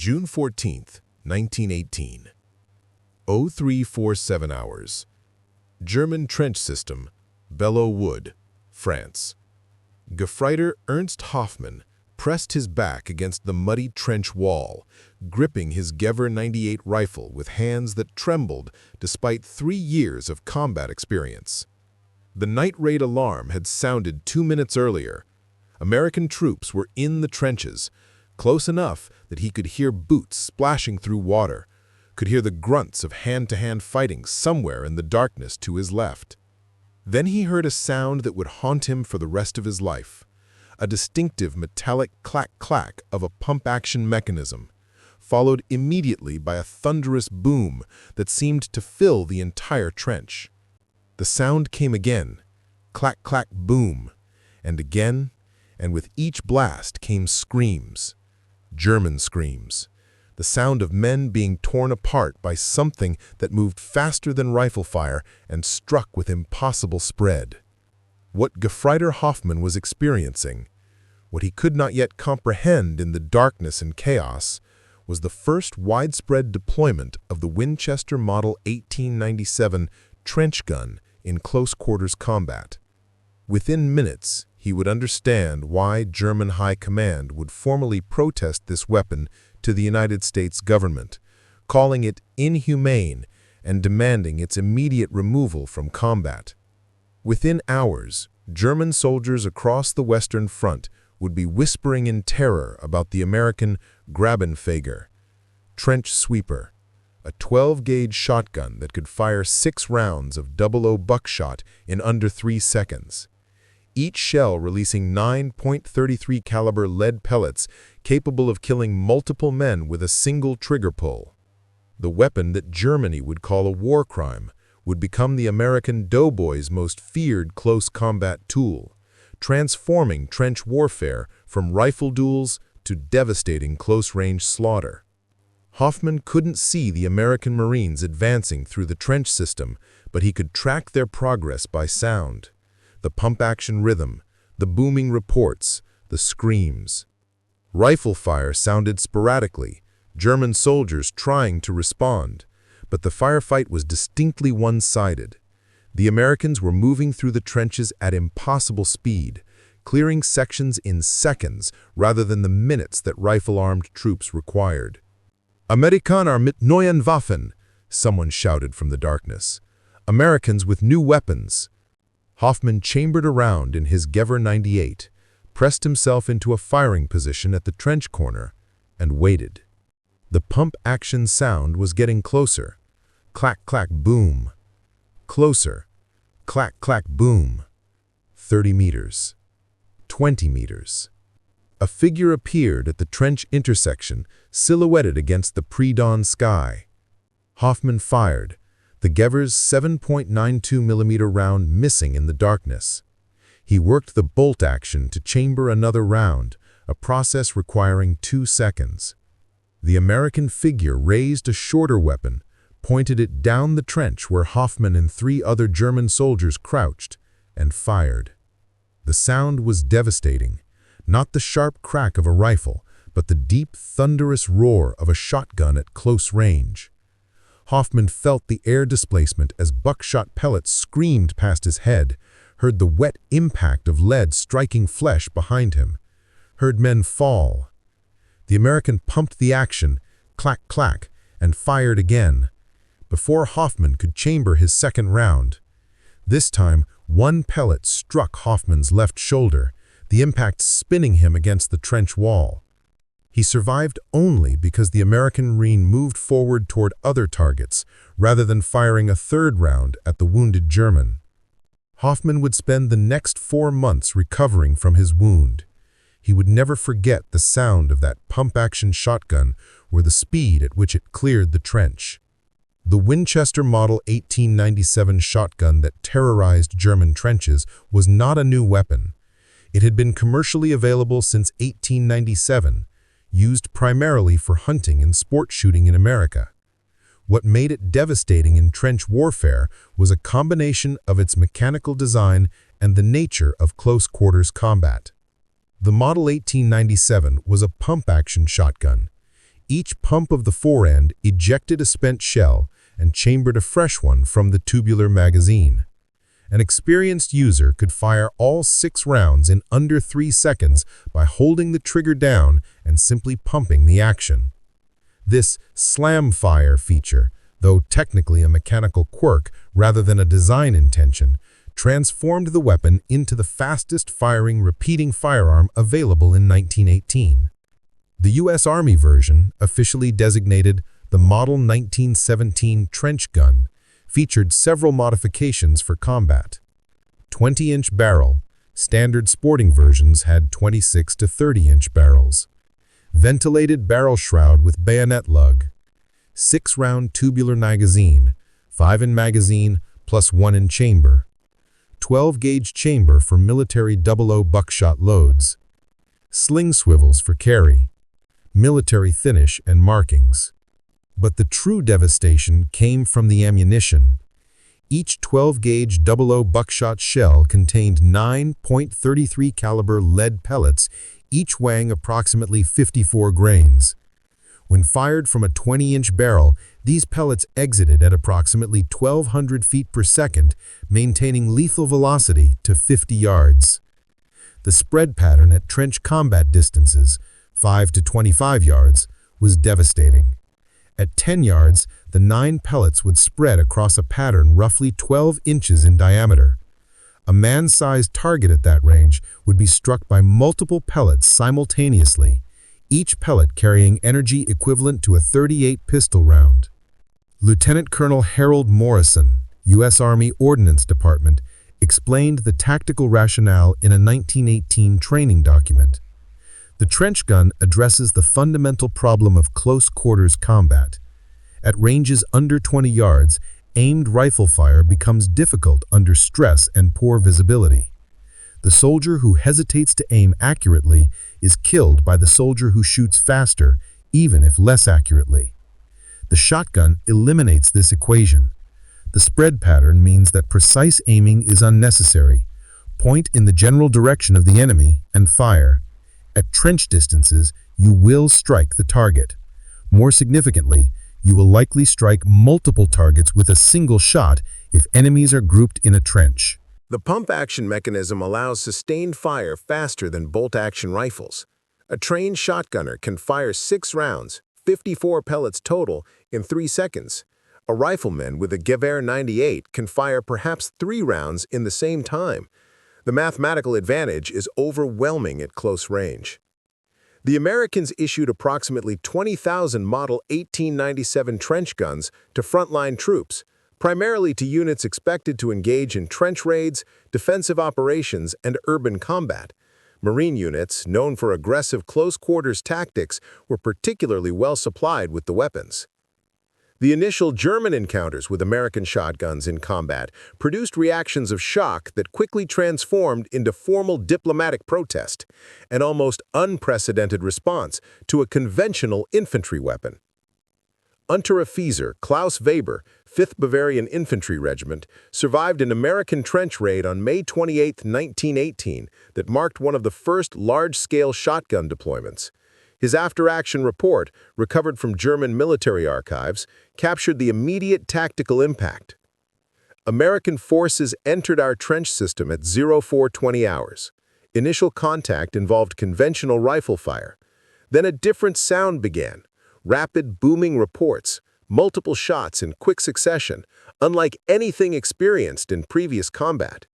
June 14, 1918. 0347 hours. German trench system, Belleau Wood, France. Gefreiter Ernst Hoffmann pressed his back against the muddy trench wall, gripping his Gewehr 98 rifle with hands that trembled despite 3 years of combat experience. The night raid alarm had sounded 2 minutes earlier. American troops were in the trenches, close enough that he could hear boots splashing through water, could hear the grunts of hand-to-hand fighting somewhere in the darkness to his left. Then he heard a sound that would haunt him for the rest of his life, a distinctive metallic clack-clack of a pump-action mechanism, followed immediately by a thunderous boom that seemed to fill the entire trench. The sound came again, clack-clack-boom, and again, and with each blast came screams, German screams, the sound of men being torn apart by something that moved faster than rifle fire and struck with impossible spread. What Gefreiter Hoffmann was experiencing, what he could not yet comprehend in the darkness and chaos, was the first widespread deployment of the Winchester Model 1897 trench gun in close-quarters combat. Within minutes, he would understand why German High Command would formally protest this weapon to the United States government, calling it inhumane and demanding its immediate removal from combat. Within hours, German soldiers across the Western Front would be whispering in terror about the American Grabenfeger, trench sweeper, a 12-gauge shotgun that could fire 6 rounds of 00 buckshot in under 3 seconds. Each shell releasing 9.33 caliber lead pellets capable of killing multiple men with a single trigger pull. The weapon that Germany would call a war crime would become the American doughboy's most feared close combat tool, transforming trench warfare from rifle duels to devastating close-range slaughter. Hoffmann couldn't see the American Marines advancing through the trench system, but he could track their progress by sound. The pump-action rhythm, the booming reports, the screams. Rifle fire sounded sporadically, German soldiers trying to respond, but the firefight was distinctly one-sided. The Americans were moving through the trenches at impossible speed, clearing sections in seconds rather than the minutes that rifle-armed troops required. "Amerikaner mit neuen Waffen," someone shouted from the darkness. "Americans with new weapons." Hoffmann chambered around in his Gewehr 98, pressed himself into a firing position at the trench corner, and waited. The pump-action sound was getting closer. Clack-clack-boom. Closer. Clack-clack-boom. 30 meters. 20 meters. A figure appeared at the trench intersection, silhouetted against the pre-dawn sky. Hoffmann fired, the Gewehr's 7.92mm round missing in the darkness. He worked the bolt action to chamber another round, a process requiring 2 seconds. The American figure raised a shorter weapon, pointed it down the trench where Hoffmann and 3 other German soldiers crouched, and fired. The sound was devastating, not the sharp crack of a rifle, but the deep, thunderous roar of a shotgun at close range. Hoffmann felt the air displacement as buckshot pellets screamed past his head, heard the wet impact of lead striking flesh behind him, heard men fall. The American pumped the action, clack-clack, and fired again, before Hoffmann could chamber his second round. This time, one pellet struck Hoffmann's left shoulder, the impact spinning him against the trench wall. He survived only because the American Marine moved forward toward other targets, rather than firing a third round at the wounded German. Hoffmann would spend the next 4 months recovering from his wound. He would never forget the sound of that pump-action shotgun or the speed at which it cleared the trench. The Winchester Model 1897 shotgun that terrorized German trenches was not a new weapon. It had been commercially available since 1897, used primarily for hunting and sport shooting in America. What made it devastating in trench warfare was a combination of its mechanical design and the nature of close-quarters combat. The Model 1897 was a pump-action shotgun. Each pump of the forend ejected a spent shell and chambered a fresh one from the tubular magazine. An experienced user could fire all 6 rounds in under 3 seconds by holding the trigger down and simply pumping the action. This slam fire feature, though technically a mechanical quirk rather than a design intention, transformed the weapon into the fastest-firing repeating firearm available in 1918. The U.S. Army version, officially designated the Model 1917 Trench Gun, featured several modifications for combat. 20-inch barrel. Standard sporting versions had 26 to 30-inch barrels. Ventilated barrel shroud with bayonet lug. 6-round tubular magazine, 5 in magazine plus 1 in chamber. 12-gauge chamber for military 00 buckshot loads. Sling swivels for carry. Military finish and markings. But the true devastation came from the ammunition. Each 12-gauge 00 buckshot shell contained 9.33 caliber lead pellets, each weighing approximately 54 grains. When fired from a 20-inch barrel, these pellets exited at approximately 1,200 feet per second, maintaining lethal velocity to 50 yards. The spread pattern at trench combat distances, 5 to 25 yards, was devastating. At 10 yards, the 9 pellets would spread across a pattern roughly 12 inches in diameter. A man-sized target at that range would be struck by multiple pellets simultaneously, each pellet carrying energy equivalent to a .38 pistol round. Lieutenant Colonel Harold Morrison, U.S. Army Ordnance Department, explained the tactical rationale in a 1918 training document. The trench gun addresses the fundamental problem of close-quarters combat. At ranges under 20 yards, aimed rifle fire becomes difficult under stress and poor visibility. The soldier who hesitates to aim accurately is killed by the soldier who shoots faster, even if less accurately. The shotgun eliminates this equation. The spread pattern means that precise aiming is unnecessary. Point in the general direction of the enemy and fire. At trench distances, you will strike the target. More significantly, you will likely strike multiple targets with a single shot if enemies are grouped in a trench. The pump-action mechanism allows sustained fire faster than bolt-action rifles. A trained shotgunner can fire 6 rounds, 54 pellets total, in 3 seconds. A rifleman with a Gewehr 98 can fire perhaps 3 rounds in the same time. The mathematical advantage is overwhelming at close range. The Americans issued approximately 20,000 Model 1897 trench guns to frontline troops, primarily to units expected to engage in trench raids, defensive operations, and urban combat. Marine units, known for aggressive close-quarters tactics, were particularly well supplied with the weapons. The initial German encounters with American shotguns in combat produced reactions of shock that quickly transformed into formal diplomatic protest, an almost unprecedented response to a conventional infantry weapon. Unteroffizier Klaus Weber, 5th Bavarian Infantry Regiment, survived an American trench raid on May 28, 1918 that marked one of the first large-scale shotgun deployments. His after-action report, recovered from German military archives, captured the immediate tactical impact. American forces entered our trench system at 0420 hours. Initial contact involved conventional rifle fire. Then a different sound began. Rapid, booming reports, multiple shots in quick succession, unlike anything experienced in previous combat.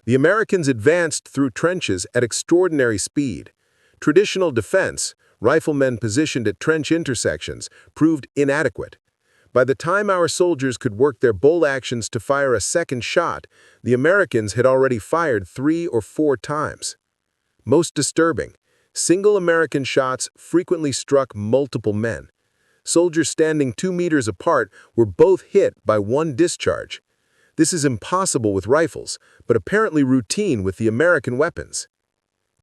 The Americans advanced through trenches at extraordinary speed. Traditional defense, riflemen positioned at trench intersections, proved inadequate. By the time our soldiers could work their bolt actions to fire a second shot, the Americans had already fired 3 or 4 times. Most disturbing, single American shots frequently struck multiple men. Soldiers standing 2 meters apart were both hit by one discharge. This is impossible with rifles, but apparently routine with the American weapons.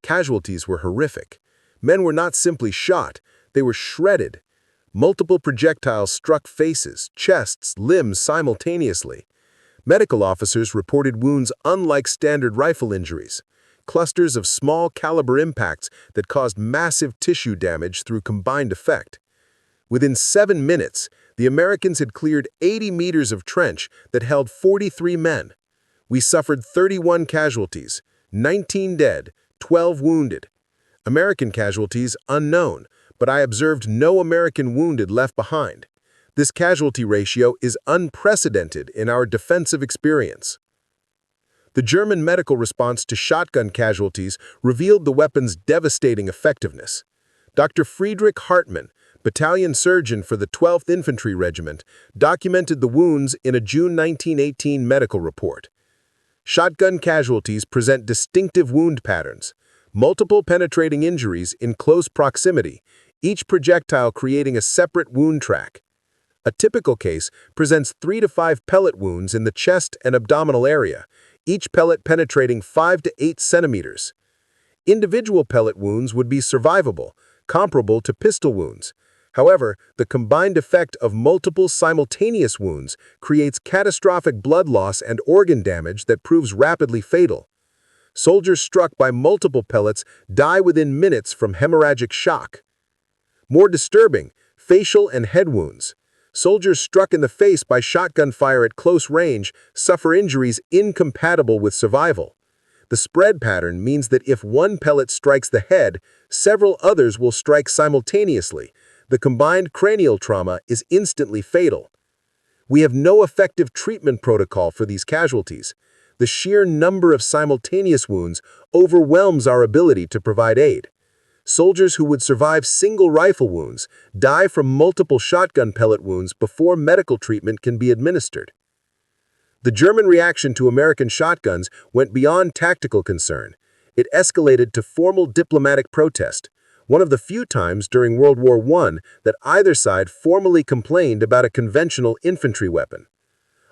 Casualties were horrific. Men were not simply shot, they were shredded. Multiple projectiles struck faces, chests, limbs simultaneously. Medical officers reported wounds unlike standard rifle injuries, clusters of small caliber impacts that caused massive tissue damage through combined effect. Within 7 minutes, the Americans had cleared 80 meters of trench that held 43 men. We suffered 31 casualties, 19 dead, 12 wounded. American casualties unknown, but I observed no American wounded left behind. This casualty ratio is unprecedented in our defensive experience. The German medical response to shotgun casualties revealed the weapon's devastating effectiveness. Dr. Friedrich Hartmann, battalion surgeon for the 12th Infantry Regiment, documented the wounds in a June 1918 medical report. Shotgun casualties present distinctive wound patterns, multiple penetrating injuries in close proximity, each projectile creating a separate wound track. A typical case presents 3 to 5 pellet wounds in the chest and abdominal area, each pellet penetrating 5 to 8 centimeters. Individual pellet wounds would be survivable, comparable to pistol wounds. However, the combined effect of multiple simultaneous wounds creates catastrophic blood loss and organ damage that proves rapidly fatal. Soldiers struck by multiple pellets die within minutes from hemorrhagic shock. More disturbing, facial and head wounds. Soldiers struck in the face by shotgun fire at close range suffer injuries incompatible with survival. The spread pattern means that if one pellet strikes the head, several others will strike simultaneously. The combined cranial trauma is instantly fatal. We have no effective treatment protocol for these casualties. The sheer number of simultaneous wounds overwhelms our ability to provide aid. Soldiers who would survive single rifle wounds die from multiple shotgun pellet wounds before medical treatment can be administered. The German reaction to American shotguns went beyond tactical concern. It escalated to formal diplomatic protest, one of the few times during World War I that either side formally complained about a conventional infantry weapon.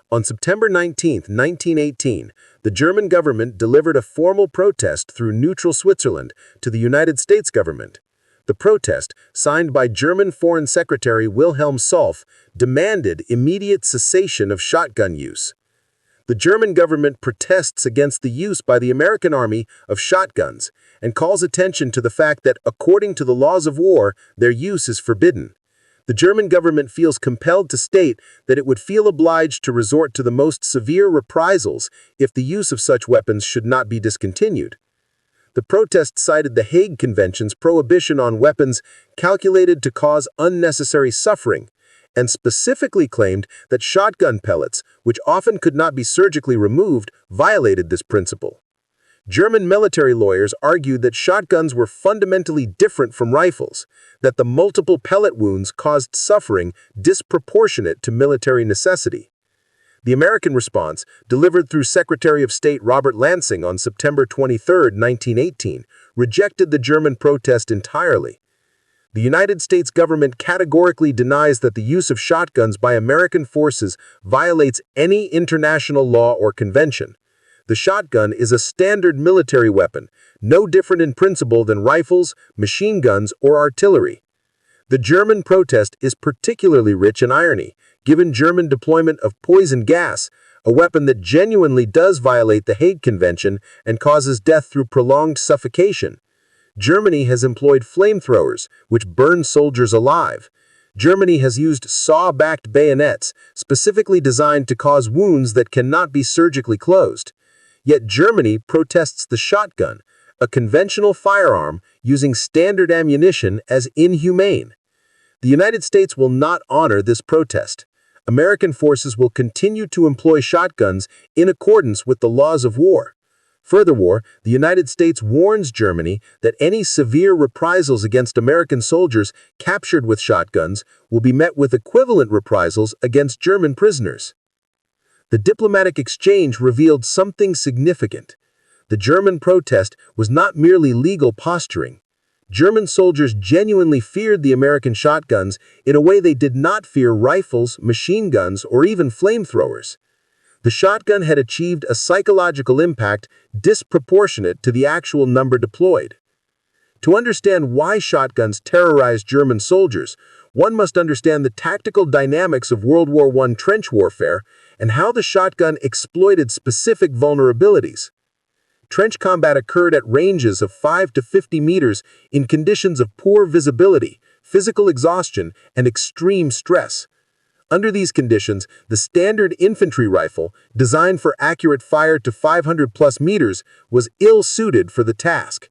On September 19, 1918, the German government delivered a formal protest through neutral Switzerland to the United States government. The protest, signed by German Foreign Secretary Wilhelm Solf, demanded immediate cessation of shotgun use. The German government protests against the use by the American Army of shotguns and calls attention to the fact that, according to the laws of war, their use is forbidden. The German government feels compelled to state that it would feel obliged to resort to the most severe reprisals if the use of such weapons should not be discontinued. The protest cited the Hague Convention's prohibition on weapons calculated to cause unnecessary suffering, and specifically claimed that shotgun pellets, which often could not be surgically removed, violated this principle. German military lawyers argued that shotguns were fundamentally different from rifles, that the multiple pellet wounds caused suffering disproportionate to military necessity. The American response, delivered through Secretary of State Robert Lansing on September 23, 1918, rejected the German protest entirely. The United States government categorically denies that the use of shotguns by American forces violates any international law or convention. The shotgun is a standard military weapon, no different in principle than rifles, machine guns, or artillery. The German protest is particularly rich in irony, given German deployment of poison gas, a weapon that genuinely does violate the Hague Convention and causes death through prolonged suffocation. Germany has employed flamethrowers, which burn soldiers alive. Germany has used saw-backed bayonets, specifically designed to cause wounds that cannot be surgically closed. Yet Germany protests the shotgun, a conventional firearm using standard ammunition, as inhumane. The United States will not honor this protest. American forces will continue to employ shotguns in accordance with the laws of war. Furthermore, the United States warns Germany that any severe reprisals against American soldiers captured with shotguns will be met with equivalent reprisals against German prisoners. The diplomatic exchange revealed something significant. The German protest was not merely legal posturing. German soldiers genuinely feared the American shotguns in a way they did not fear rifles, machine guns, or even flamethrowers. The shotgun had achieved a psychological impact disproportionate to the actual number deployed. To understand why shotguns terrorized German soldiers, one must understand the tactical dynamics of World War I trench warfare and how the shotgun exploited specific vulnerabilities. Trench combat occurred at ranges of 5 to 50 meters in conditions of poor visibility, physical exhaustion, and extreme stress. Under these conditions, the standard infantry rifle, designed for accurate fire to 500+ meters, was ill-suited for the task.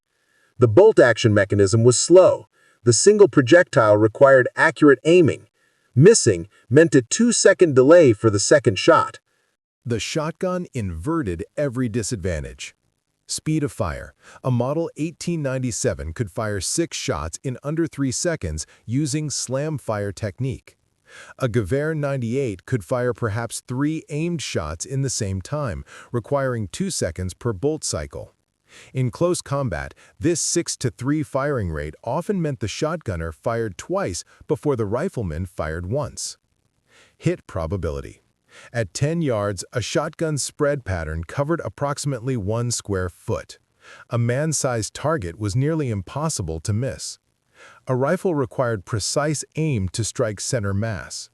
The bolt-action mechanism was slow. The single projectile required accurate aiming. Missing meant a 2-second delay for the second shot. The shotgun inverted every disadvantage. Speed of fire. A Model 1897 could fire 6 shots in under 3 seconds using slam fire technique. A Gewehr 98 could fire perhaps 3 aimed shots in the same time, requiring 2 seconds per bolt cycle. In close combat, this 6-to-3 firing rate often meant the shotgunner fired twice before the rifleman fired once. Hit probability. At 10 yards, a shotgun's spread pattern covered approximately 1 square foot. A man-sized target was nearly impossible to miss. A rifle required precise aim to strike center mass.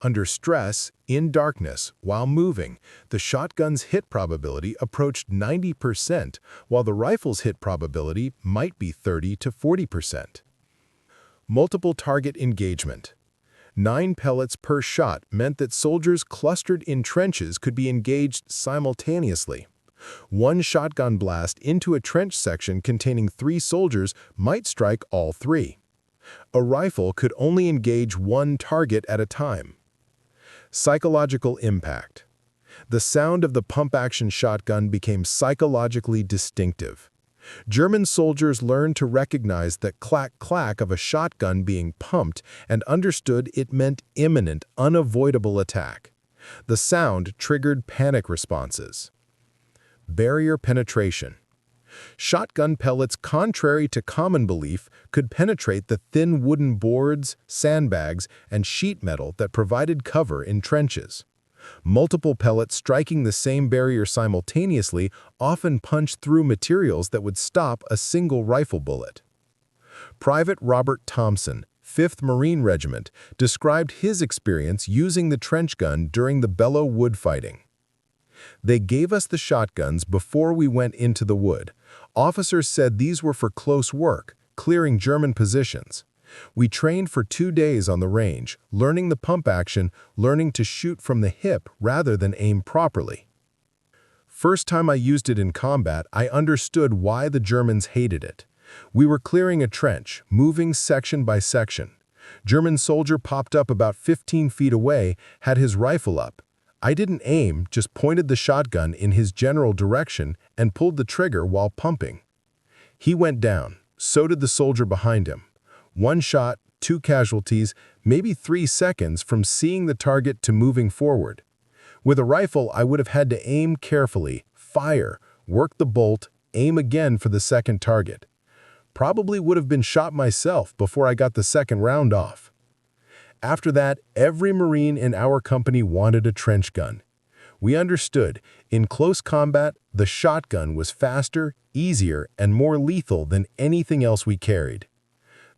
Under stress, in darkness, while moving, the shotgun's hit probability approached 90%, while the rifle's hit probability might be 30 to 40%. Multiple target engagement. 9 pellets per shot meant that soldiers clustered in trenches could be engaged simultaneously. One shotgun blast into a trench section containing 3 soldiers might strike all 3. A rifle could only engage 1 target at a time. Psychological impact. The sound of the pump-action shotgun became psychologically distinctive. German soldiers learned to recognize the clack-clack of a shotgun being pumped and understood it meant imminent, unavoidable attack. The sound triggered panic responses. Barrier penetration. Shotgun pellets, contrary to common belief, could penetrate the thin wooden boards, sandbags, and sheet metal that provided cover in trenches. Multiple pellets striking the same barrier simultaneously often punched through materials that would stop a single rifle bullet. Private Robert Thompson, 5th Marine Regiment, described his experience using the trench gun during the Belleau Wood fighting. They gave us the shotguns before we went into the wood. Officers said these were for close work, clearing German positions. We trained for 2 days on the range, learning the pump action, learning to shoot from the hip rather than aim properly. First time I used it in combat, I understood why the Germans hated it. We were clearing a trench, moving section by section. German soldier popped up about 15 feet away, had his rifle up. I didn't aim, just pointed the shotgun in his general direction and pulled the trigger while pumping. He went down, so did the soldier behind him. 1 shot, 2 casualties, maybe 3 seconds from seeing the target to moving forward. With a rifle, I would have had to aim carefully, fire, work the bolt, aim again for the second target. Probably would have been shot myself before I got the second round off. After that, every Marine in our company wanted a trench gun. We understood, in close combat, the shotgun was faster, easier, and more lethal than anything else we carried.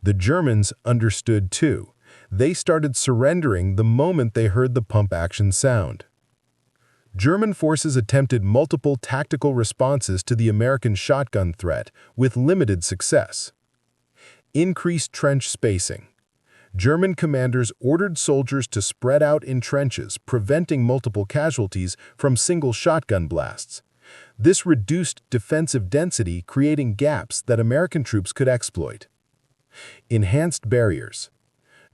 The Germans understood too. They started surrendering the moment they heard the pump-action sound. German forces attempted multiple tactical responses to the American shotgun threat with limited success. Increased trench spacing. German commanders ordered soldiers to spread out in trenches, preventing multiple casualties from single shotgun blasts. This reduced defensive density, creating gaps that American troops could exploit. Enhanced barriers.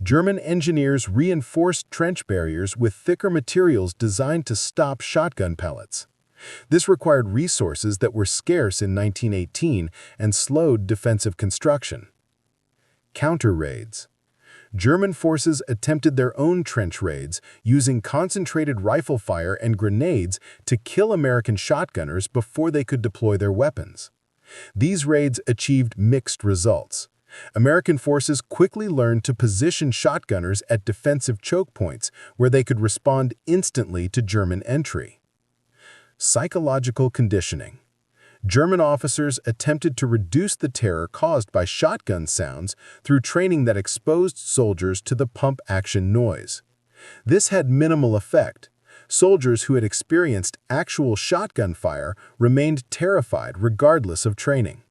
German engineers reinforced trench barriers with thicker materials designed to stop shotgun pellets. This required resources that were scarce in 1918 and slowed defensive construction. Counter raids. German forces attempted their own trench raids, using concentrated rifle fire and grenades to kill American shotgunners before they could deploy their weapons. These raids achieved mixed results. American forces quickly learned to position shotgunners at defensive choke points where they could respond instantly to German entry. Psychological conditioning. German officers attempted to reduce the terror caused by shotgun sounds through training that exposed soldiers to the pump-action noise. This had minimal effect. Soldiers who had experienced actual shotgun fire remained terrified regardless of training.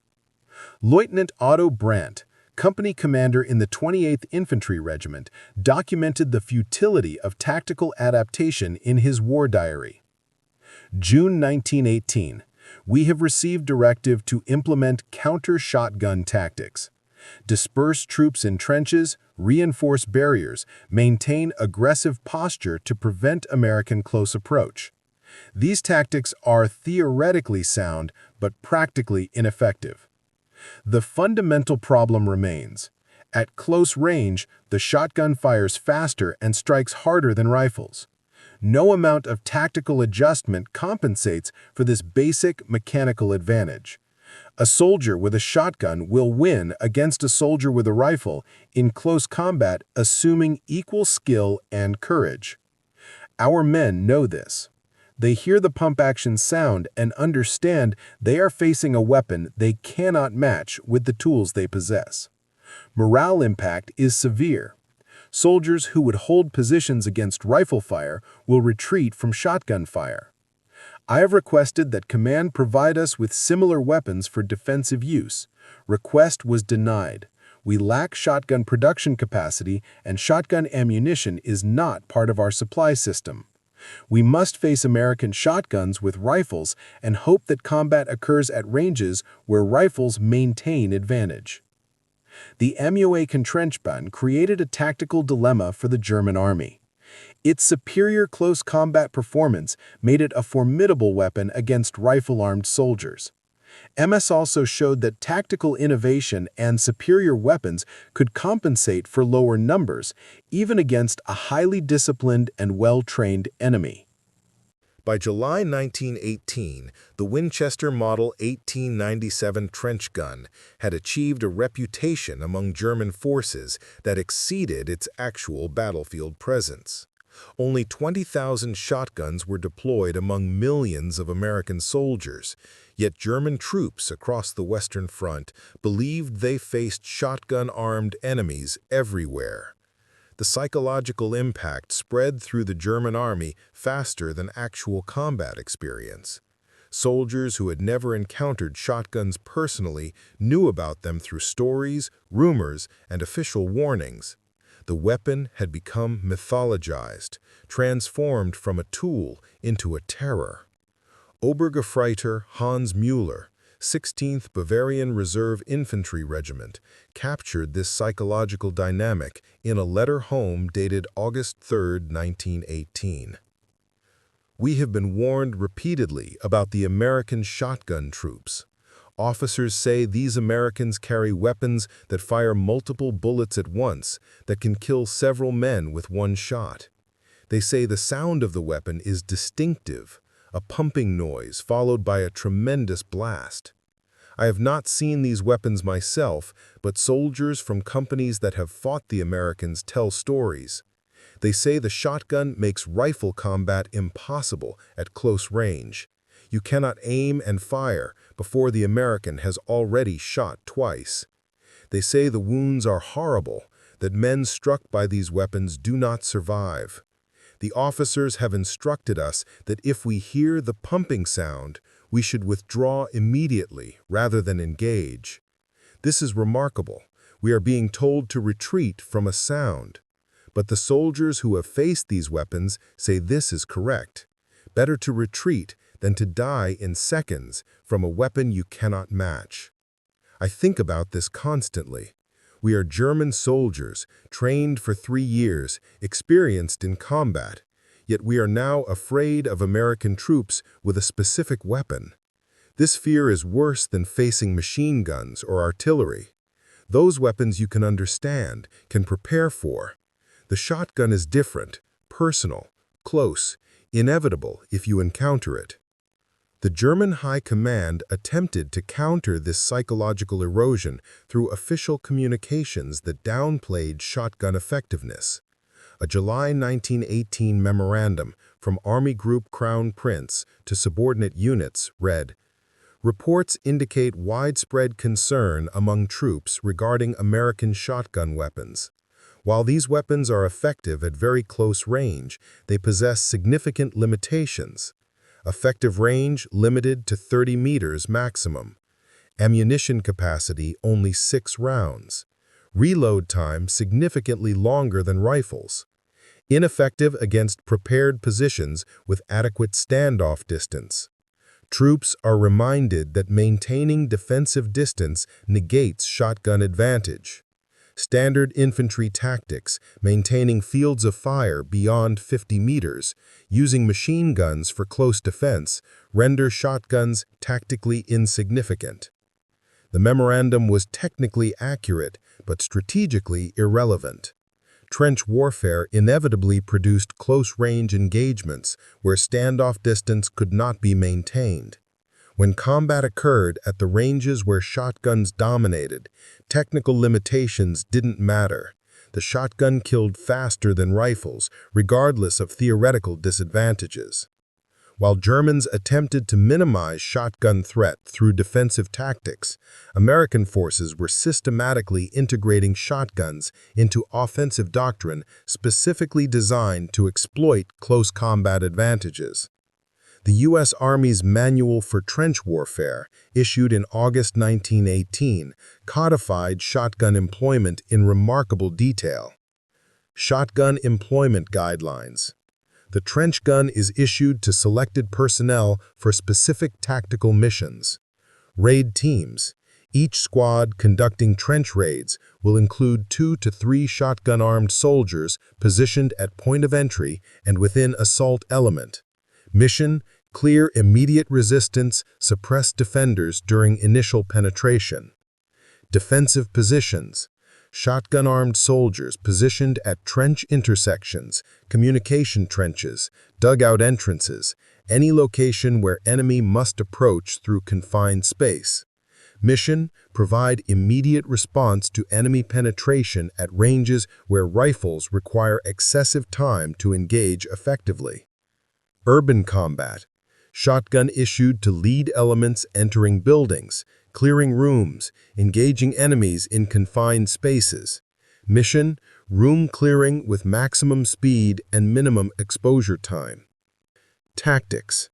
Lieutenant Otto Brandt, company commander in the 28th Infantry Regiment, documented the futility of tactical adaptation in his war diary. June 1918. We have received directive to implement counter-shotgun tactics. Disperse troops in trenches, reinforce barriers, maintain aggressive posture to prevent American close approach. These tactics are theoretically sound but practically ineffective. The fundamental problem remains. At close range, the shotgun fires faster and strikes harder than rifles. No amount of tactical adjustment compensates for this basic mechanical advantage. A soldier with a shotgun will win against a soldier with a rifle in close combat, assuming equal skill and courage. Our men know this. They hear the pump-action sound and understand they are facing a weapon they cannot match with the tools they possess. Morale impact is severe. Soldiers who would hold positions against rifle fire will retreat from shotgun fire. I have requested that Command provide us with similar weapons for defensive use. Request was denied. We lack shotgun production capacity, and shotgun ammunition is not part of our supply system. We must face American shotguns with rifles and hope that combat occurs at ranges where rifles maintain advantage. The Amiens-Contrenchbahn created a tactical dilemma for the German army. Its superior close combat performance made it a formidable weapon against rifle-armed soldiers. MS also showed that tactical innovation and superior weapons could compensate for lower numbers, even against a highly disciplined and well-trained enemy. By July 1918, the Winchester Model 1897 trench gun had achieved a reputation among German forces that exceeded its actual battlefield presence. Only 20,000 shotguns were deployed among millions of American soldiers, yet German troops across the Western Front believed they faced shotgun-armed enemies everywhere. The psychological impact spread through the German army faster than actual combat experience. Soldiers who had never encountered shotguns personally knew about them through stories, rumors, and official warnings. The weapon had become mythologized, transformed from a tool into a terror. Obergefreiter Hans Müller, 16th Bavarian Reserve Infantry Regiment, captured this psychological dynamic in a letter home dated August 3, 1918. We have been warned repeatedly about the American shotgun troops. Officers say these Americans carry weapons that fire multiple bullets at once that can kill several men with one shot. They say the sound of the weapon is distinctive, a pumping noise followed by a tremendous blast. I have not seen these weapons myself, but soldiers from companies that have fought the Americans tell stories. They say the shotgun makes rifle combat impossible at close range. You cannot aim and fire before the American has already shot twice. They say the wounds are horrible, that men struck by these weapons do not survive. The officers have instructed us that if we hear the pumping sound, we should withdraw immediately rather than engage. This is remarkable. We are being told to retreat from a sound. But the soldiers who have faced these weapons say this is correct. Better to retreat than to die in seconds from a weapon you cannot match. I think about this constantly. We are German soldiers, trained for 3 years, experienced in combat, yet we are now afraid of American troops with a specific weapon. This fear is worse than facing machine guns or artillery. Those weapons you can understand, can prepare for. The shotgun is different, personal, close, inevitable if you encounter it. The German High Command attempted to counter this psychological erosion through official communications that downplayed shotgun effectiveness. A July 1918 memorandum from Army Group Crown Prince to subordinate units read, "Reports indicate widespread concern among troops regarding American shotgun weapons. While these weapons are effective at very close range, they possess significant limitations. Effective range limited to 30 meters maximum. Ammunition capacity only 6 rounds. reload time significantly longer than rifles, ineffective against prepared positions with adequate standoff distance. Troops are reminded that maintaining defensive distance negates shotgun advantage. Standard infantry tactics, maintaining fields of fire beyond 50 meters, using machine guns for close defense, render shotguns tactically insignificant. The memorandum was technically accurate, but strategically irrelevant. Trench warfare inevitably produced close-range engagements where standoff distance could not be maintained. When combat occurred at the ranges where shotguns dominated, technical limitations didn't matter. The shotgun killed faster than rifles, regardless of theoretical disadvantages. While Germans attempted to minimize shotgun threat through defensive tactics, American forces were systematically integrating shotguns into offensive doctrine specifically designed to exploit close combat advantages. The U.S. Army's Manual for Trench Warfare, issued in August 1918, codified shotgun employment in remarkable detail. Shotgun Employment Guidelines. The trench gun is issued to selected personnel for specific tactical missions. Raid teams. Each squad conducting trench raids will include 2 to 3 shotgun-armed soldiers positioned at point of entry and within assault element. Mission: clear immediate resistance, suppress defenders during initial penetration. Defensive positions. Shotgun-armed soldiers positioned at trench intersections, communication trenches, dugout entrances, any location where enemy must approach through confined space. Mission: provide immediate response to enemy penetration at ranges where rifles require excessive time to engage effectively. Urban combat. Shotgun issued to lead elements entering buildings, clearing rooms, engaging enemies in confined spaces. Mission: room clearing with maximum speed and minimum exposure time. Tactics.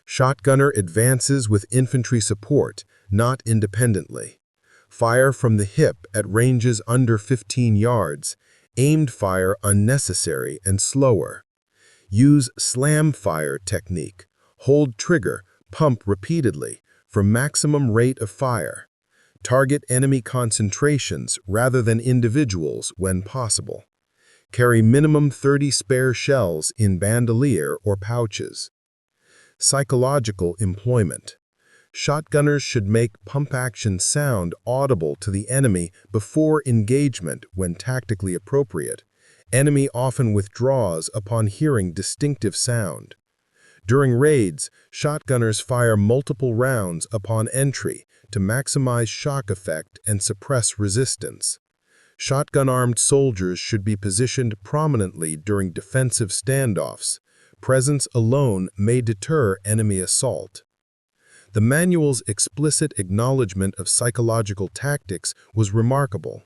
Shotgunner advances with infantry support, not independently. Fire from the hip at ranges under 15 yards. Aimed fire unnecessary and slower. Use slam fire technique. Hold trigger, pump repeatedly for maximum rate of fire. Target enemy concentrations rather than individuals when possible. Carry minimum 30 spare shells in bandolier or pouches. Psychological employment. Shotgunners should make pump-action sound audible to the enemy before engagement when tactically appropriate. Enemy often withdraws upon hearing distinctive sound. During raids, shotgunners fire multiple rounds upon entry to maximize shock effect and suppress resistance. Shotgun-armed soldiers should be positioned prominently during defensive standoffs. Presence alone may deter enemy assault. The manual's explicit acknowledgement of psychological tactics was remarkable.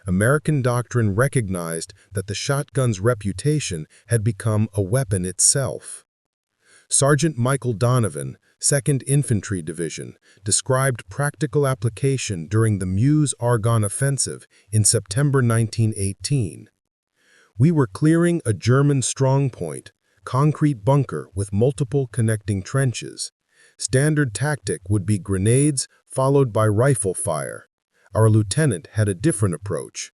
American doctrine recognized that the shotgun's reputation had become a weapon itself. Sergeant Michael Donovan, 2nd Infantry Division, described practical application during the Meuse-Argonne Offensive in September 1918. We were clearing a German strongpoint, concrete bunker with multiple connecting trenches. Standard tactic would be grenades followed by rifle fire. Our lieutenant had a different approach.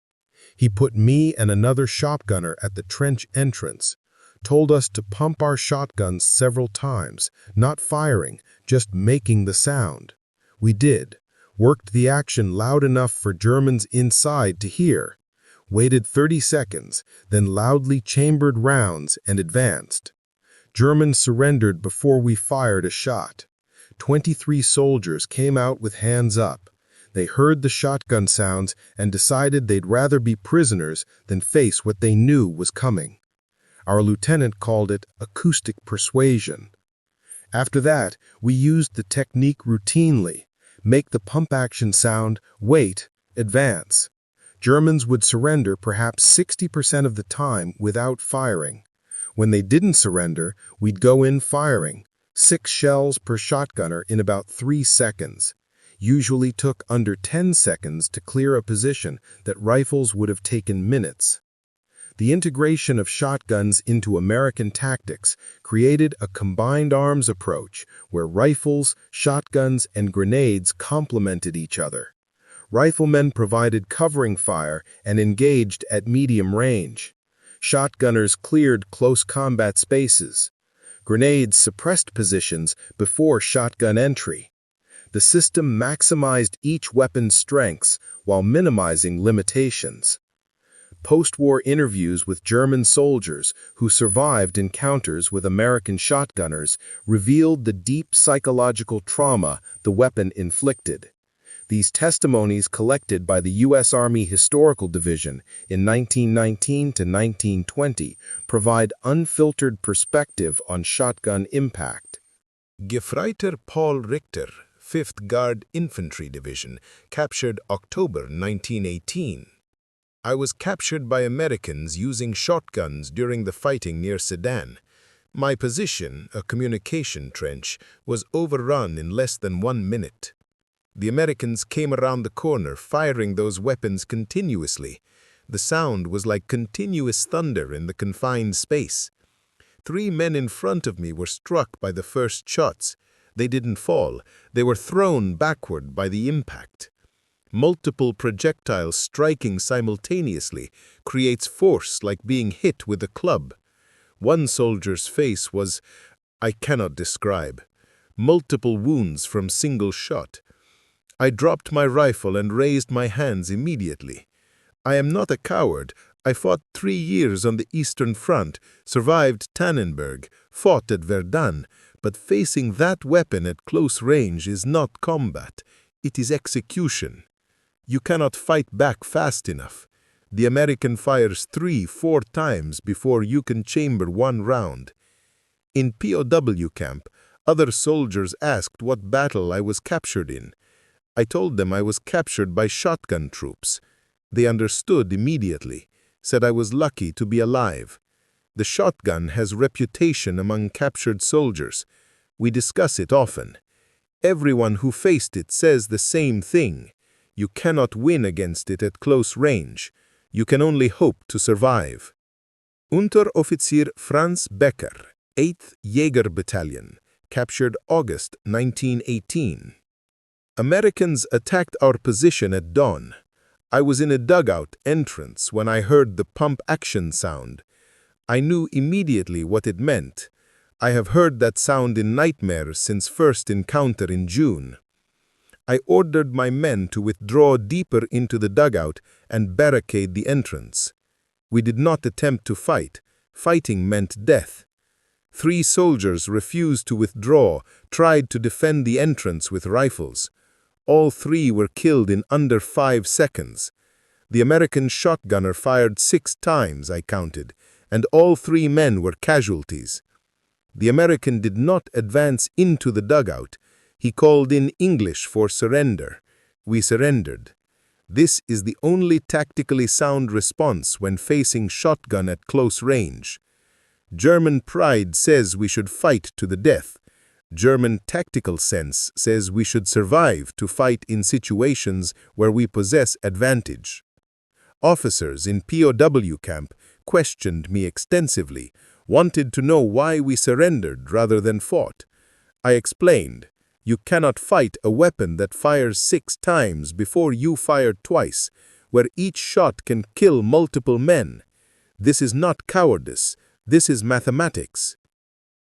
He put me and another shotgunner at the trench entrance, told us to pump our shotguns several times, not firing, just making the sound. We did, worked the action loud enough for Germans inside to hear, waited 30 seconds, then loudly chambered rounds and advanced. Germans surrendered before we fired a shot. 23 soldiers came out with hands up. They heard the shotgun sounds and decided they'd rather be prisoners than face what they knew was coming. Our lieutenant called it acoustic persuasion. After that, we used the technique routinely. Make the pump action sound, wait, advance. Germans would surrender perhaps 60% of the time without firing. When they didn't surrender, we'd go in firing, 6 shells per shotgunner in about 3 seconds. usually took under 10 seconds to clear a position that rifles would have taken minutes. The integration of shotguns into American tactics created a combined arms approach where rifles, shotguns, and grenades complemented each other. Riflemen provided covering fire and engaged at medium range. Shotgunners cleared close combat spaces. Grenades suppressed positions before shotgun entry. The system maximized each weapon's strengths while minimizing limitations. Post-war interviews with German soldiers who survived encounters with American shotgunners revealed the deep psychological trauma the weapon inflicted. These testimonies, collected by the U.S. Army Historical Division in 1919 to 1920, provide unfiltered perspective on shotgun impact. Gefreiter Paul Richter, 5th Guard Infantry Division, captured October 1918. I was captured by Americans using shotguns during the fighting near Sedan. My position, a communication trench, was overrun in less than 1 minute. The Americans came around the corner, firing those weapons continuously. The sound was like continuous thunder in the confined space. 3 men in front of me were struck by the first shots. They didn't fall. They were thrown backward by the impact. Multiple projectiles striking simultaneously creates force like being hit with a club. One soldier's face was, I cannot describe. Multiple wounds from single shot. I dropped my rifle and raised my hands immediately. I am not a coward. I fought 3 years on the Eastern Front, survived Tannenberg, fought at Verdun, but facing that weapon at close range is not combat. It is execution. You cannot fight back fast enough. The American fires 3-4 times before you can chamber 1 round. In POW camp, other soldiers asked what battle I was captured in. I told them I was captured by shotgun troops. They understood immediately, said I was lucky to be alive. The shotgun has reputation among captured soldiers. We discuss it often. Everyone who faced it says the same thing. You cannot win against it at close range. You can only hope to survive. Unteroffizier Franz Becker, 8th Jäger Battalion, captured August 1918. Americans attacked our position at dawn. I was in a dugout entrance when I heard the pump action sound. I knew immediately what it meant. I have heard that sound in nightmares since first encounter in June. I ordered my men to withdraw deeper into the dugout and barricade the entrance. We did not attempt to fight. Fighting meant death. 3 soldiers refused to withdraw, tried to defend the entrance with rifles. All 3 were killed in under 5 seconds. The American shotgunner fired 6 times, I counted, and all 3 men were casualties. The American did not advance into the dugout. He called in English for surrender. We surrendered. This is the only tactically sound response when facing shotgun at close range. German pride says we should fight to the death. German tactical sense says we should survive to fight in situations where we possess advantage. Officers in POW camp questioned me extensively, wanted to know why we surrendered rather than fought. I explained, you cannot fight a weapon that fires 6 times before you fire twice, where each shot can kill multiple men. This is not cowardice, this is mathematics.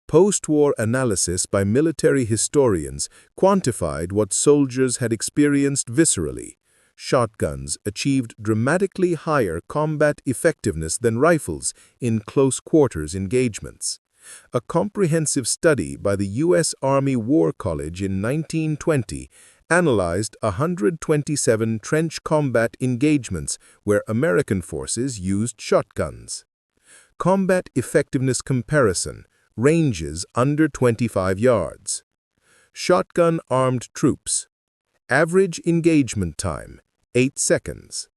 Post-war analysis by military historians quantified what soldiers had experienced viscerally. Shotguns achieved dramatically higher combat effectiveness than rifles in close-quarters engagements. A comprehensive study by the U.S. Army War College in 1920 analyzed 127 trench combat engagements where American forces used shotguns. Combat effectiveness comparison, ranges under 25 yards. Shotgun armed troops. Average engagement time, 8 seconds.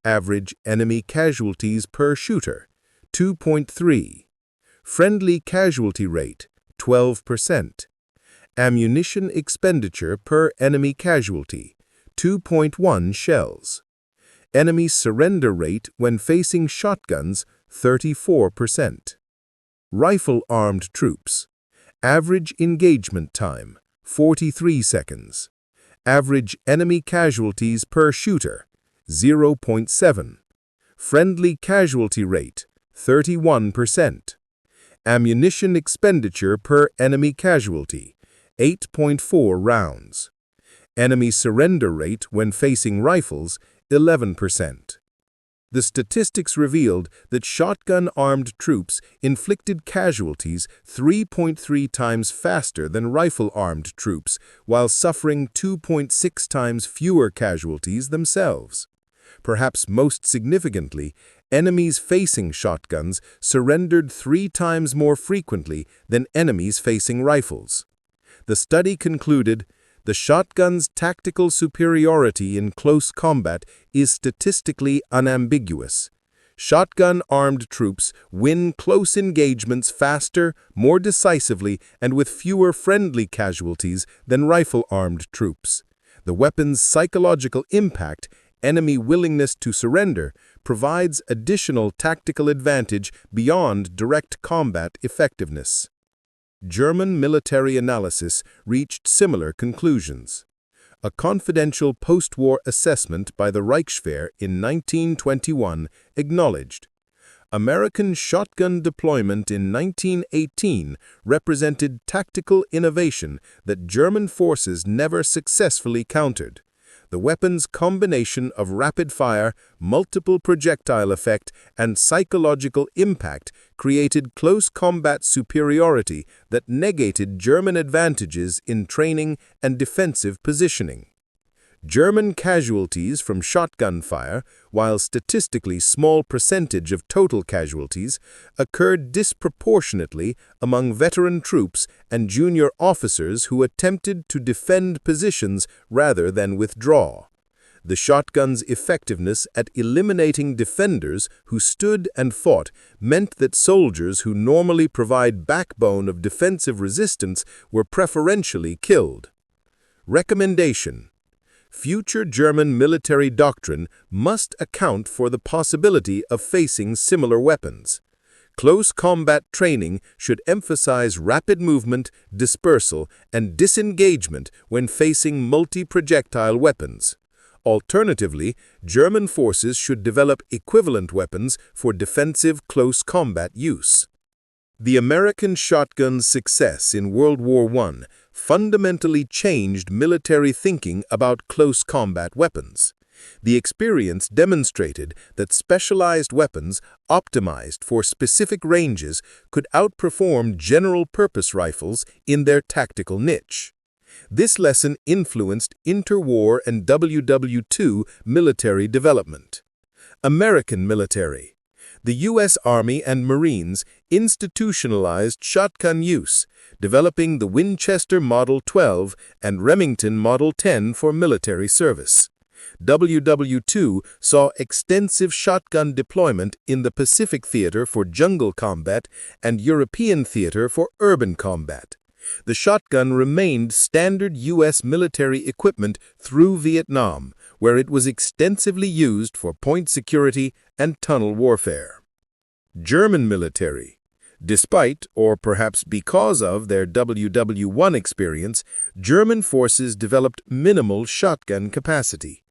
Average enemy casualties per shooter, 2.3. Friendly casualty rate, 12%. Ammunition expenditure per enemy casualty, 2.1 shells. Enemy surrender rate when facing shotguns, 34%. Rifle-armed troops. Average engagement time, 43 seconds. Average enemy casualties per shooter, 0.7. Friendly casualty rate, 31%. Ammunition expenditure per enemy casualty, 8.4 rounds. Enemy surrender rate when facing rifles, 11%. The statistics revealed that shotgun-armed troops inflicted casualties 3.3 times faster than rifle-armed troops, while suffering 2.6 times fewer casualties themselves. Perhaps most significantly, enemies facing shotguns surrendered 3 times more frequently than enemies facing rifles. The study concluded, the shotgun's tactical superiority in close combat is statistically unambiguous. Shotgun-armed troops win close engagements faster, more decisively, and with fewer friendly casualties than rifle-armed troops. The weapon's psychological impact, enemy willingness to surrender, provides additional tactical advantage beyond direct combat effectiveness. German military analysis reached similar conclusions. A confidential post-war assessment by the Reichswehr in 1921 acknowledged, American shotgun deployment in 1918 represented tactical innovation that German forces never successfully countered. The weapon's combination of rapid fire, multiple projectile effect, and psychological impact created close combat superiority that negated German advantages in training and defensive positioning. German casualties from shotgun fire, while statistically small percentage of total casualties, occurred disproportionately among veteran troops and junior officers who attempted to defend positions rather than withdraw. The shotgun's effectiveness at eliminating defenders who stood and fought meant that soldiers who normally provide backbone of defensive resistance were preferentially killed. Recommendation: future German military doctrine must account for the possibility of facing similar weapons. Close combat training should emphasize rapid movement, dispersal, and disengagement when facing multi-projectile weapons. Alternatively, German forces should develop equivalent weapons for defensive close combat use. The American shotgun's success in World War I fundamentally changed military thinking about close combat weapons. The experience demonstrated that specialized weapons optimized for specific ranges could outperform general-purpose rifles in their tactical niche. This lesson influenced interwar and WW II military development. American military. The U.S. Army and Marines institutionalized shotgun use, developing the Winchester Model 12 and Remington Model 10 for military service. WW II saw extensive shotgun deployment in the Pacific Theater for jungle combat and European theater for urban combat. The shotgun remained standard U.S. military equipment through Vietnam, where it was extensively used for point security and tunnel warfare. German military. Despite, or perhaps because of, their WW I experience, German forces developed minimal shotgun capacity.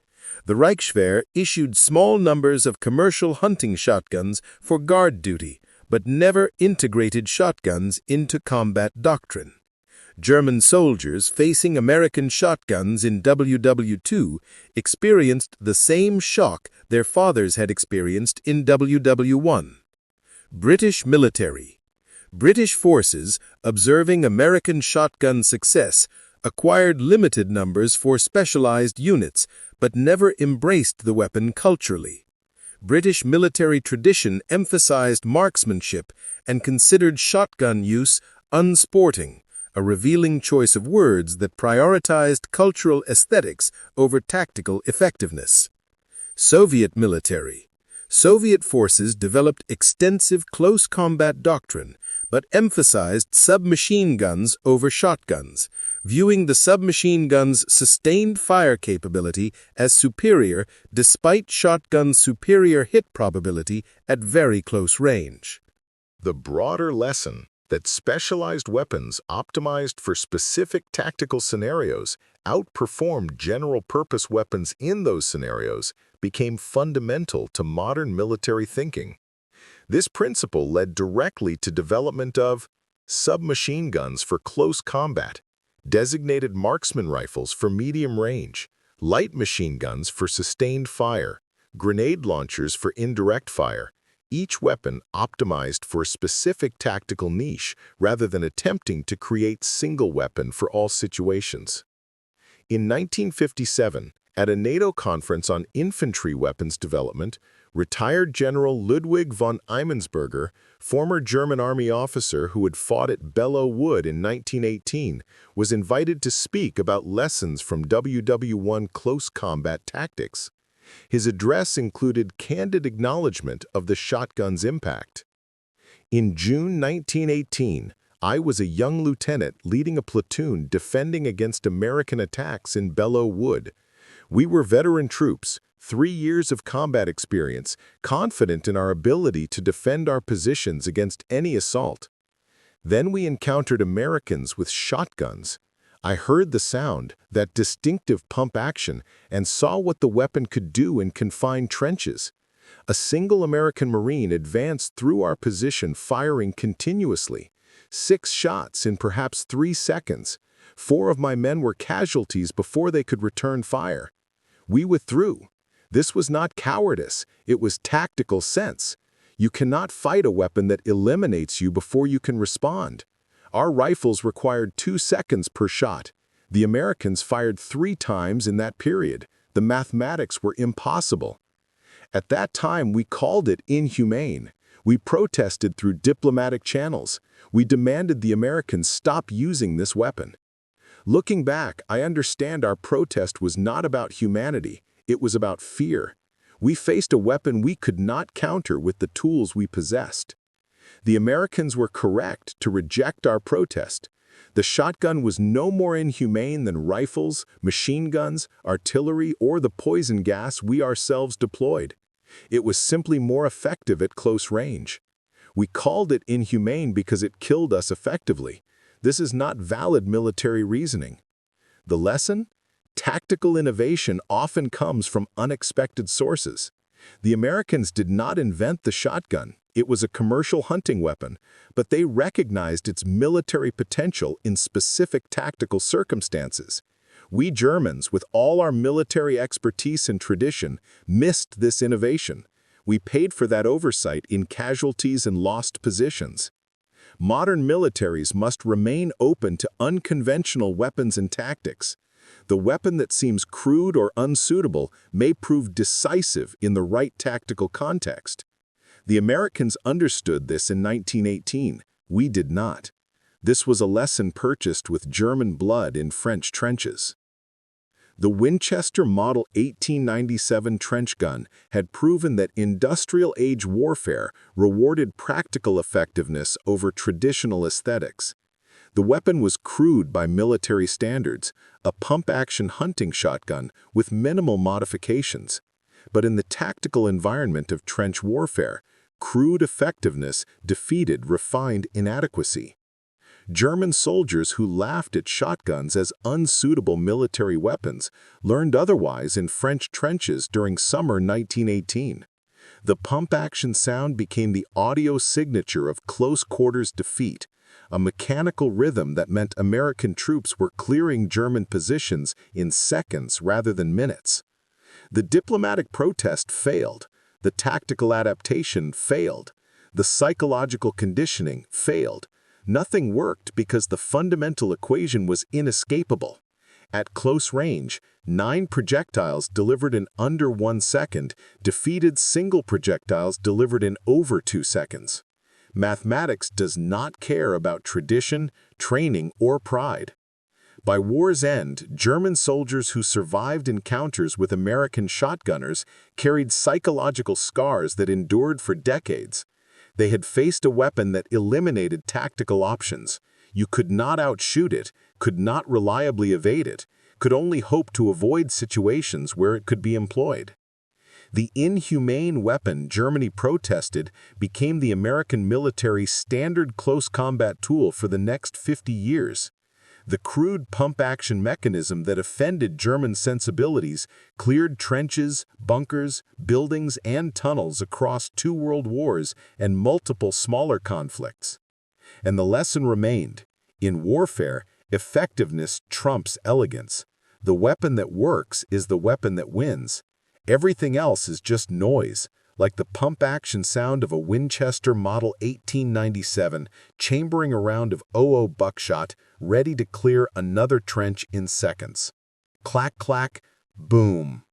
The Reichswehr issued small numbers of commercial hunting shotguns for guard duty, but never integrated shotguns into combat doctrine. German soldiers facing American shotguns in WW II experienced the same shock their fathers had experienced in WW I. British military. British forces, observing American shotgun success, acquired limited numbers for specialized units, but never embraced the weapon culturally. British military tradition emphasized marksmanship and considered shotgun use unsporting, a revealing choice of words that prioritized cultural aesthetics over tactical effectiveness. Soviet military. Soviet forces developed extensive close combat doctrine, but emphasized submachine guns over shotguns, viewing the submachine gun's sustained fire capability as superior despite shotgun's superior hit probability at very close range. The broader lesson that specialized weapons optimized for specific tactical scenarios outperformed general-purpose weapons in those scenarios became fundamental to modern military thinking. This principle led directly to development of submachine guns for close combat, designated marksman rifles for medium range, light machine guns for sustained fire, grenade launchers for indirect fire, each weapon optimized for a specific tactical niche rather than attempting to create single weapon for all situations. In 1957, at a NATO conference on infantry weapons development, retired General Ludwig von Emmensberger, former German Army officer who had fought at Belleau Wood in 1918, was invited to speak about lessons from WW1 close combat tactics. His address included candid acknowledgement of the shotgun's impact. In June 1918, I was a young lieutenant leading a platoon defending against American attacks in Belleau Wood. We were veteran troops, 3 years of combat experience, confident in our ability to defend our positions against any assault. Then we encountered Americans with shotguns. I heard the sound, that distinctive pump action, and saw what the weapon could do in confined trenches. A single American Marine advanced through our position firing continuously. 6 shots in perhaps 3 seconds. 4 of my men were casualties before they could return fire. We withdrew. This was not cowardice, it was tactical sense. You cannot fight a weapon that eliminates you before you can respond. Our rifles required 2 seconds per shot. The Americans fired 3 times in that period. The mathematics were impossible. At that time, we called it inhumane. We protested through diplomatic channels. We demanded the Americans stop using this weapon. Looking back, I understand our protest was not about humanity. It was about fear. We faced a weapon we could not counter with the tools we possessed. The Americans were correct to reject our protest. The shotgun was no more inhumane than rifles, machine guns, artillery, or the poison gas we ourselves deployed. It was simply more effective at close range. We called it inhumane because it killed us effectively. This is not valid military reasoning. The lesson? Tactical innovation often comes from unexpected sources. The Americans did not invent the shotgun. It was a commercial hunting weapon, but they recognized its military potential in specific tactical circumstances. We Germans, with all our military expertise and tradition, missed this innovation. We paid for that oversight in casualties and lost positions. Modern militaries must remain open to unconventional weapons and tactics. The weapon that seems crude or unsuitable may prove decisive in the right tactical context. The Americans understood this in 1918. We did not. This was a lesson purchased with German blood in French trenches. The Winchester Model 1897 trench gun had proven that industrial-age warfare rewarded practical effectiveness over traditional aesthetics. The weapon was crude by military standards, a pump-action hunting shotgun with minimal modifications. But in the tactical environment of trench warfare, crude effectiveness defeated refined inadequacy. German soldiers who laughed at shotguns as unsuitable military weapons learned otherwise in French trenches during summer 1918. The pump-action sound became the audio signature of close-quarters defeat, a mechanical rhythm that meant American troops were clearing German positions in seconds rather than minutes. The diplomatic protest failed, the tactical adaptation failed, the psychological conditioning failed. Nothing worked because the fundamental equation was inescapable. At close range, 9 projectiles delivered in under 1 second defeated single projectiles delivered in over 2 seconds. Mathematics does not care about tradition, training, or pride. By war's end, German soldiers who survived encounters with American shotgunners carried psychological scars that endured for decades. They had faced a weapon that eliminated tactical options. You could not outshoot it, could not reliably evade it, could only hope to avoid situations where it could be employed. The inhumane weapon Germany protested became the American military's standard close combat tool for the next 50 years. The crude pump-action mechanism that offended German sensibilities cleared trenches, bunkers, buildings, and tunnels across 2 world wars and multiple smaller conflicts. And the lesson remained. In warfare, effectiveness trumps elegance. The weapon that works is the weapon that wins. Everything else is just noise, like the pump-action sound of a Winchester Model 1897 chambering a round of .00 buckshot, ready to clear another trench in seconds. Clack, clack, boom.